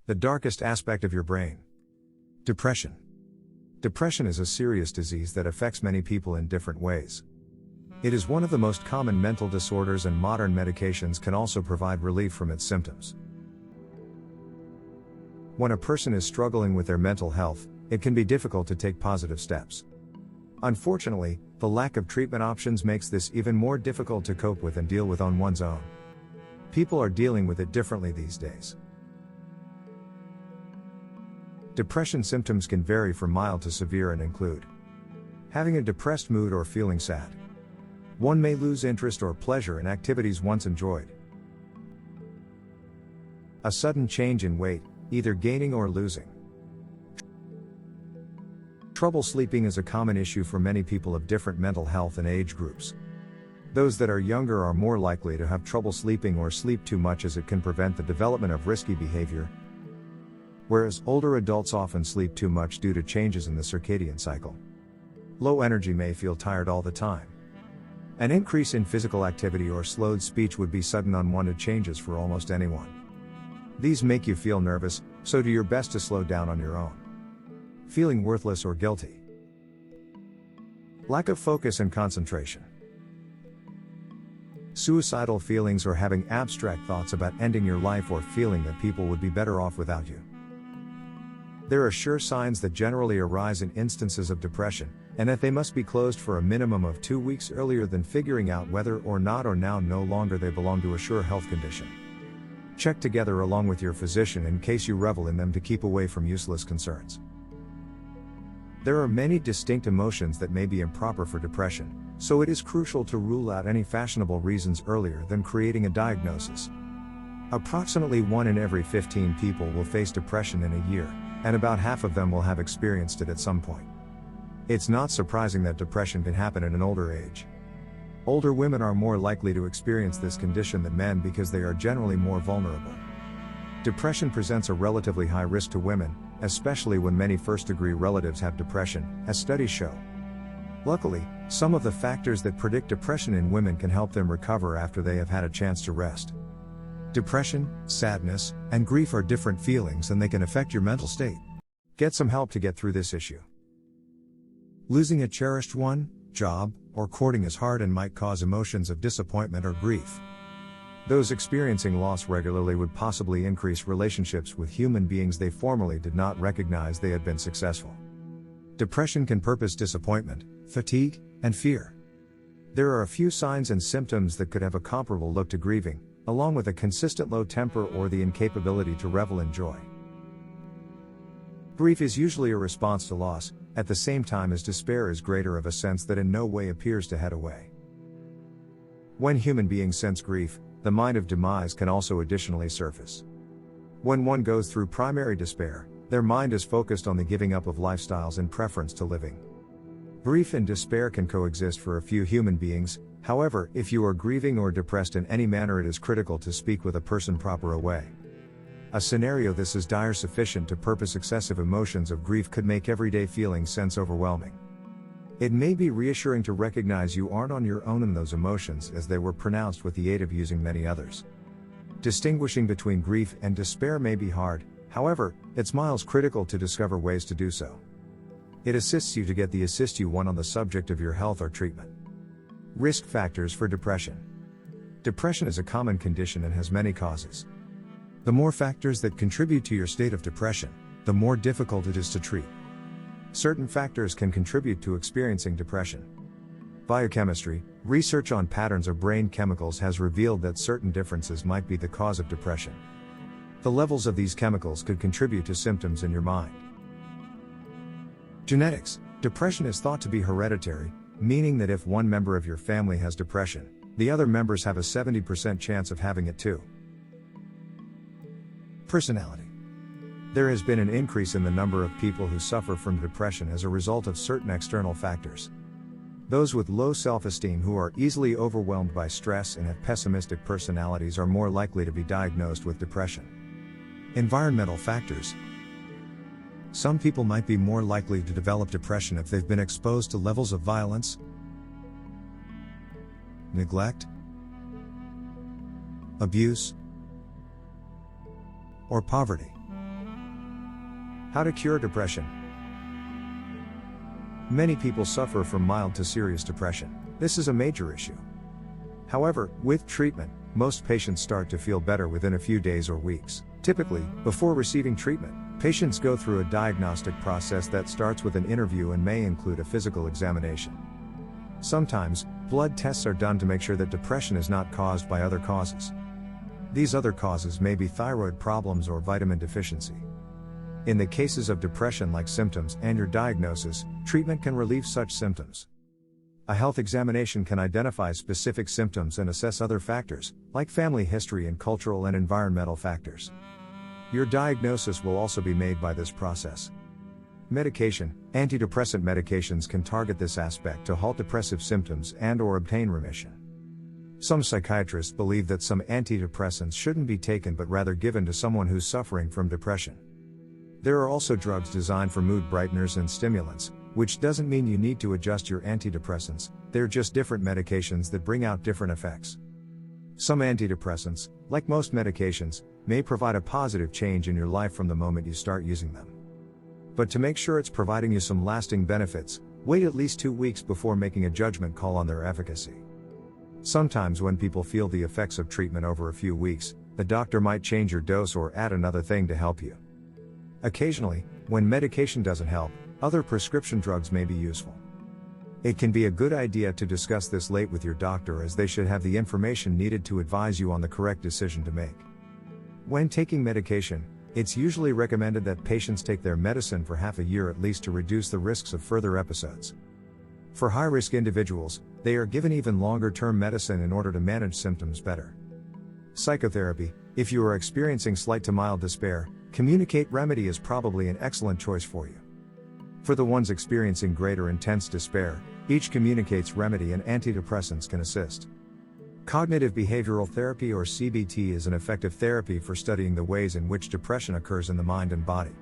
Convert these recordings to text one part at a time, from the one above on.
The darkest aspect of your brain. Depression. Depression is a serious disease that affects many people in different ways. It is one of the most common mental disorders, and modern medications can also provide relief from its symptoms. When a person is struggling with their mental health, it can be difficult to take positive steps. Unfortunately, the lack of treatment options makes this even more difficult to cope with and deal with on one's own. People are dealing with it differently these days. Depression symptoms can vary from mild to severe and include having a depressed mood or feeling sad. One may lose interest or pleasure in activities once enjoyed. A sudden change in weight, either gaining or losing. Trouble sleeping is a common issue for many people of different mental health and age groups. Those that are younger are more likely to have trouble sleeping or sleep too much, as it can prevent the development of risky behavior, whereas older adults often sleep too much due to changes in the circadian cycle. Low energy may feel tired all the time. An increase in physical activity or slowed speech would be sudden unwanted changes for almost anyone. These make you feel nervous, so do your best to slow down on your own. Feeling worthless or guilty. Lack of focus and concentration. Suicidal feelings or having abstract thoughts about ending your life, or feeling that people would be better off without you. There are sure signs that generally arise in instances of depression, and that they must be closed for a minimum of 2 weeks earlier than figuring out whether or not or now no longer they belong to a sure health condition. Check together along with your physician in case you revel in them to keep away from useless concerns. There are many distinct emotions that may be improper for depression, so it is crucial to rule out any fashionable reasons earlier than creating a diagnosis. Approximately 1 in every 15 people will face depression in a year, and about half of them will have experienced it at some point. It's not surprising that depression can happen at an older age. Older women are more likely to experience this condition than men because they are generally more vulnerable. Depression presents a relatively high risk to women, especially when many first-degree relatives have depression, as studies show. Luckily, some of the factors that predict depression in women can help them recover after they have had a chance to rest. Depression, sadness, and grief are different feelings, and they can affect your mental state. Get some help to get through this issue. Losing a cherished one, job, or courting is hard and might cause emotions of disappointment or grief. Those experiencing loss regularly would possibly increase relationships with human beings they formerly did not recognize they had been successful. Depression can purpose disappointment, fatigue, and fear. There are a few signs and symptoms that could have a comparable look to grieving, along with a consistent low temper or the incapability to revel in joy. Grief is usually a response to loss, at the same time as despair is greater, of a sense that in no way appears to head away. When human beings sense grief, the mind of demise can also additionally surface. When one goes through primary despair, their mind is focused on the giving up of lifestyles in preference to living. Grief and despair can coexist for a few human beings. However, if you are grieving or depressed in any manner, it is critical to speak with a person proper away. A scenario this is dire sufficient to purpose excessive emotions of grief could make everyday feelings sense overwhelming. It may be reassuring to recognize you aren't on your own in those emotions, as they were pronounced with the aid of using many others. Distinguishing between grief and despair may be hard, however, it's miles critical to discover ways to do so. It assists you to get the assist you want on the subject of your health or treatment. Risk factors for depression. Depression is a common condition and has many causes. The more factors that contribute to your state of depression, the more difficult it is to treat. Certain factors can contribute to experiencing depression. Biochemistry, research on patterns of brain chemicals has revealed that certain differences might be the cause of depression. The levels of these chemicals could contribute to symptoms in your mind. Genetics. Depression is thought to be hereditary, meaning that if one member of your family has depression, the other members have a 70% chance of having it too. Personality. There has been an increase in the number of people who suffer from depression as a result of certain external factors. Those with low self-esteem, who are easily overwhelmed by stress and have pessimistic personalities, are more likely to be diagnosed with depression. Environmental factors. Some people might be more likely to develop depression if they've been exposed to levels of violence, neglect, abuse, or poverty. How to cure depression. Many people suffer from mild to serious depression. This is a major issue. However, with treatment, most patients start to feel better within a few days or weeks. Typically, before receiving treatment, patients go through a diagnostic process that starts with an interview and may include a physical examination. Sometimes, blood tests are done to make sure that depression is not caused by other causes. These other causes may be thyroid problems or vitamin deficiency. In the cases of depression-like symptoms and your diagnosis, treatment can relieve such symptoms. A health examination can identify specific symptoms and assess other factors, like family history and cultural and environmental factors. Your diagnosis will also be made by this process. Medication. Antidepressant medications can target this aspect to halt depressive symptoms and/or obtain remission. Some psychiatrists believe that some antidepressants shouldn't be taken but rather given to someone who's suffering from depression. There are also drugs designed for mood brighteners and stimulants, which doesn't mean you need to adjust your antidepressants, they're just different medications that bring out different effects. Some antidepressants, like most medications, may provide a positive change in your life from the moment you start using them. But to make sure it's providing you some lasting benefits, wait at least 2 weeks before making a judgment call on their efficacy. Sometimes when people feel the effects of treatment over a few weeks, the doctor might change your dose or add another thing to help you. Occasionally, when medication doesn't help, other prescription drugs may be useful. It can be a good idea to discuss this late with your doctor, as they should have the information needed to advise you on the correct decision to make. When taking medication, it's usually recommended that patients take their medicine for half a year at least to reduce the risks of further episodes. For high-risk individuals, they are given even longer-term medicine in order to manage symptoms better. Psychotherapy. If you are experiencing slight to mild despair, Communicate Remedy is probably an excellent choice for you. For the ones experiencing great or intense despair, each Communicates Remedy and antidepressants can assist. Cognitive Behavioral Therapy, or CBT, is an effective therapy for studying the ways in which depression occurs in the mind and body.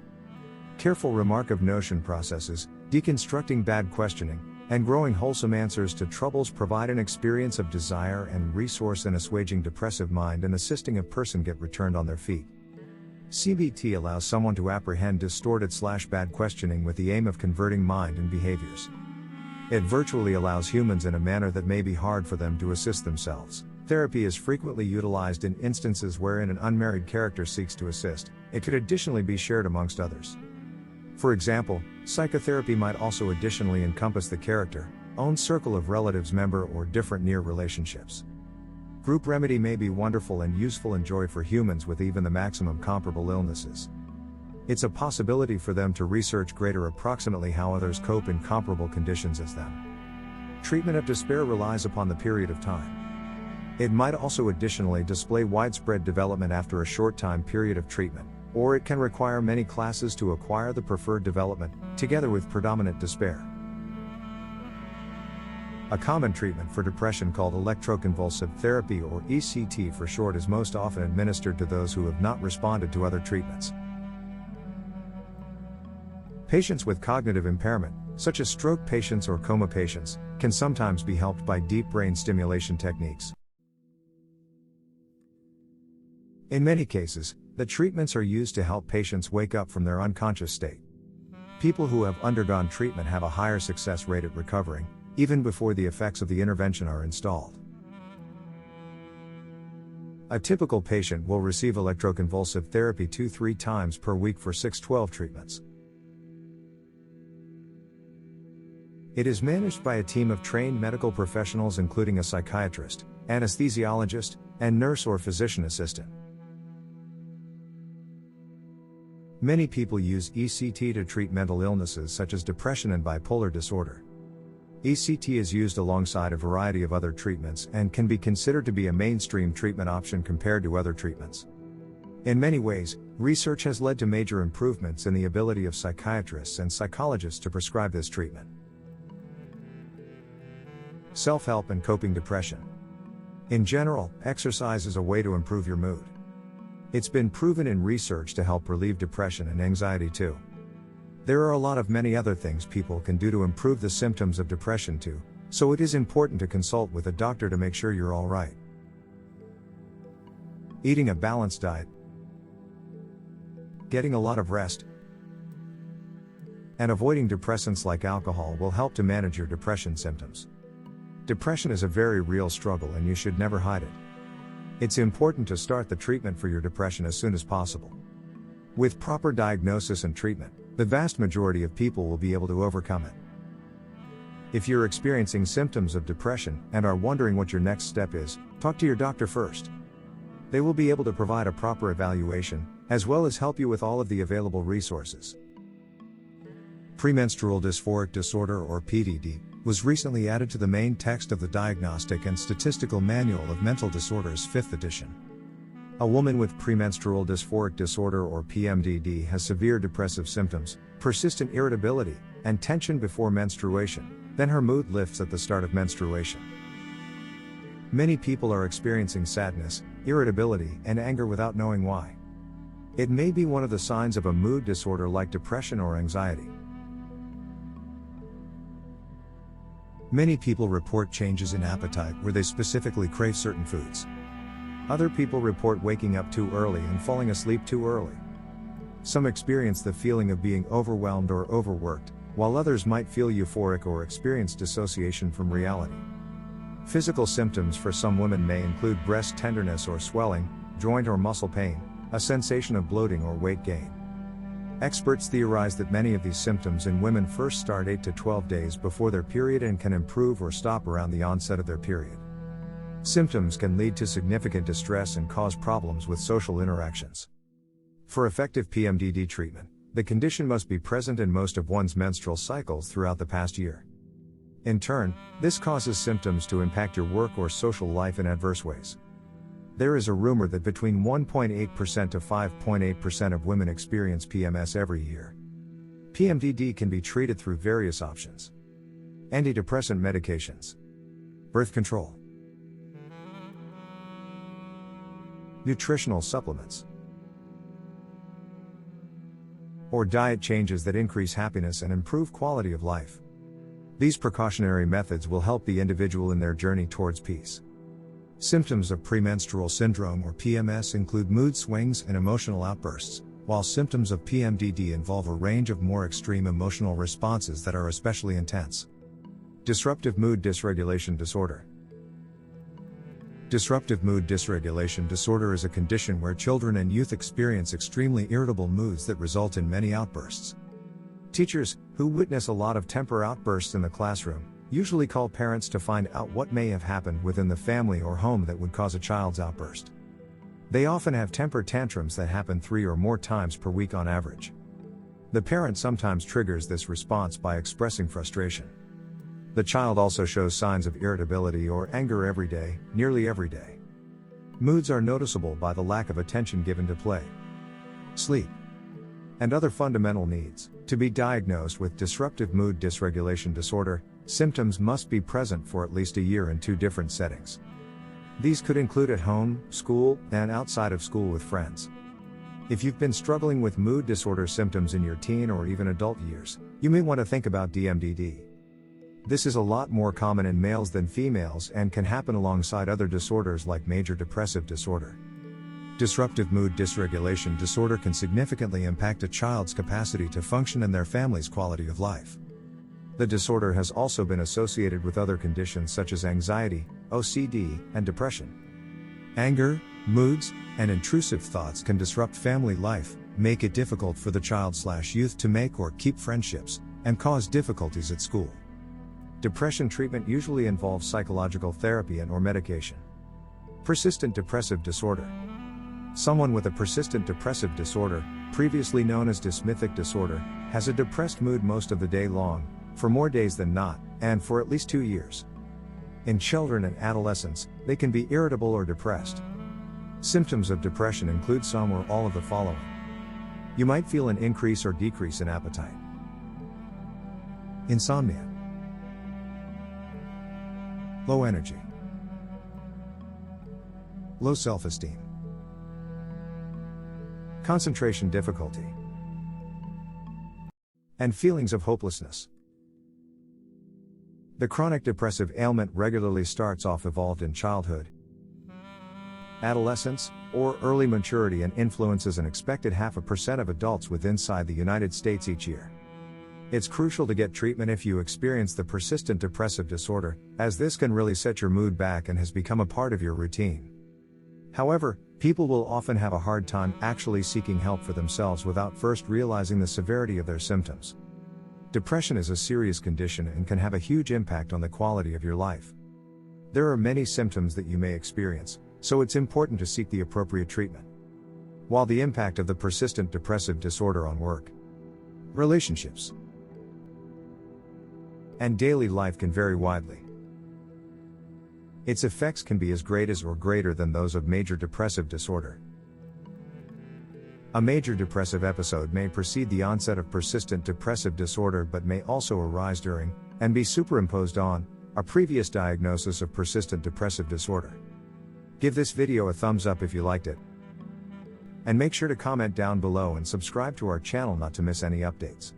Careful remark of notion processes, deconstructing bad questioning, and growing wholesome answers to troubles provide an experience of desire and resource in assuaging depressive mind and assisting a person get returned on their feet. CBT allows someone to apprehend distorted/bad questioning with the aim of converting mind and behaviors. It virtually allows humans in a manner that may be hard for them to assist themselves. Therapy is frequently utilized in instances wherein an unmarried character seeks to assist. It could additionally be shared amongst others. For example, psychotherapy might also additionally encompass the character, own circle of relatives member or different near relationships. Group remedy may be wonderful and useful and joy for humans with even the maximum comparable illnesses. It's a possibility for them to research greater approximately how others cope in comparable conditions as them. Treatment of despair relies upon the period of time. It might also additionally display widespread development after a short time period of treatment, or it can require many classes to acquire the preferred development, together with predominant despair. A common treatment for depression called Electroconvulsive Therapy, or ECT for short, is most often administered to those who have not responded to other treatments. Patients with cognitive impairment, such as stroke patients or coma patients, can sometimes be helped by deep brain stimulation techniques. In many cases, the treatments are used to help patients wake up from their unconscious state. People who have undergone treatment have a higher success rate at recovering, even before the effects of the intervention are installed. A typical patient will receive electroconvulsive therapy 2-3 times per week for 6-12 treatments. It is managed by a team of trained medical professionals including a psychiatrist, anesthesiologist, and nurse or physician assistant. Many people use ECT to treat mental illnesses such as depression and bipolar disorder. ECT is used alongside a variety of other treatments and can be considered to be a mainstream treatment option compared to other treatments. In many ways, research has led to major improvements in the ability of psychiatrists and psychologists to prescribe this treatment. Self-help and coping depression. In general, exercise is a way to improve your mood. It's been proven in research to help relieve depression and anxiety too. There are a lot of many other things people can do to improve the symptoms of depression too, so it is important to consult with a doctor to make sure you're all right. Eating a balanced diet. Getting a lot of rest. and avoiding depressants like alcohol will help to manage your depression symptoms. Depression is a very real struggle and you should never hide it. It's important to start the treatment for your depression as soon as possible. With proper diagnosis and treatment, the vast majority of people will be able to overcome it. If you're experiencing symptoms of depression and are wondering what your next step is, talk to your doctor first. They will be able to provide a proper evaluation, as well as help you with all of the available resources. Premenstrual dysphoric disorder, or PDD, was recently added to the main text of the Diagnostic and Statistical Manual of Mental Disorders 5th edition. A woman with premenstrual dysphoric disorder, or PMDD, has severe depressive symptoms, persistent irritability, and tension before menstruation, then her mood lifts at the start of menstruation. Many people are experiencing sadness, irritability, and anger without knowing why. It may be one of the signs of a mood disorder like depression or anxiety. Many people report changes in appetite where they specifically crave certain foods. Other people report waking up too early and falling asleep too early. Some experience the feeling of being overwhelmed or overworked, while others might feel euphoric or experience dissociation from reality. Physical symptoms for some women may include breast tenderness or swelling, joint or muscle pain, a sensation of bloating or weight gain. Experts theorize that many of these symptoms in women first start 8 to 12 days before their period and can improve or stop around the onset of their period. Symptoms can lead to significant distress and cause problems with social interactions. For effective PMDD treatment, the condition must be present in most of one's menstrual cycles throughout the past year. In turn, this causes symptoms to impact your work or social life in adverse ways. There is a rumor that between 1.8% to 5.8% of women experience PMS every year. PMDD can be treated through various options: antidepressant medications, birth control, nutritional supplements, or diet changes that increase happiness and improve quality of life. These precautionary methods will help the individual in their journey towards peace. Symptoms of premenstrual syndrome, or PMS, include mood swings and emotional outbursts, while symptoms of PMDD involve a range of more extreme emotional responses that are especially intense. Disruptive mood dysregulation disorder. Disruptive mood dysregulation disorder is a condition where children and youth experience extremely irritable moods that result in many outbursts. Teachers, who witness a lot of temper outbursts in the classroom, usually call parents to find out what may have happened within the family or home that would cause a child's outburst. They often have temper tantrums that happen 3 or more times per week on average. The parent sometimes triggers this response by expressing frustration. The child also shows signs of irritability or anger every day, nearly every day. Moods are noticeable by the lack of attention given to play, sleep, and other fundamental needs. To be diagnosed with disruptive mood dysregulation disorder, symptoms must be present for at least a year in 2 different settings. These could include at home, school, and outside of school with friends. If you've been struggling with mood disorder symptoms in your teen or even adult years, you may want to think about DMDD. This is a lot more common in males than females and can happen alongside other disorders like major depressive disorder. Disruptive mood dysregulation disorder can significantly impact a child's capacity to function and their family's quality of life. The disorder has also been associated with other conditions such as anxiety, OCD, and depression. Anger, moods, and intrusive thoughts can disrupt family life, make it difficult for the child/youth to make or keep friendships, and cause difficulties at school. Depression treatment usually involves psychological therapy and/or medication. Persistent depressive disorder. Someone with a persistent depressive disorder, previously known as dysmythic disorder, has a depressed mood most of the day long, for more days than not, and for at least 2 years. In children and adolescents, they can be irritable or depressed. Symptoms of depression include some or all of the following. You might feel an increase or decrease in appetite, insomnia, low energy, low self-esteem, concentration difficulty, and feelings of hopelessness. The chronic depressive ailment regularly starts off evolved in childhood, adolescence, or early maturity and influences an expected 0.5% of adults with inside the United States each year. It's crucial to get treatment if you experience the persistent depressive disorder, as this can really set your mood back and has become a part of your routine. However, people will often have a hard time actually seeking help for themselves without first realizing the severity of their symptoms. Depression is a serious condition and can have a huge impact on the quality of your life. There are many symptoms that you may experience, so it's important to seek the appropriate treatment. While the impact of the persistent depressive disorder on work, relationships, and daily life can vary widely. Its effects can be as great as or greater than those of major depressive disorder. A major depressive episode may precede the onset of persistent depressive disorder but may also arise during, and be superimposed on, a previous diagnosis of persistent depressive disorder. Give this video a thumbs up if you liked it. And make sure to comment down below and subscribe to our channel not to miss any updates.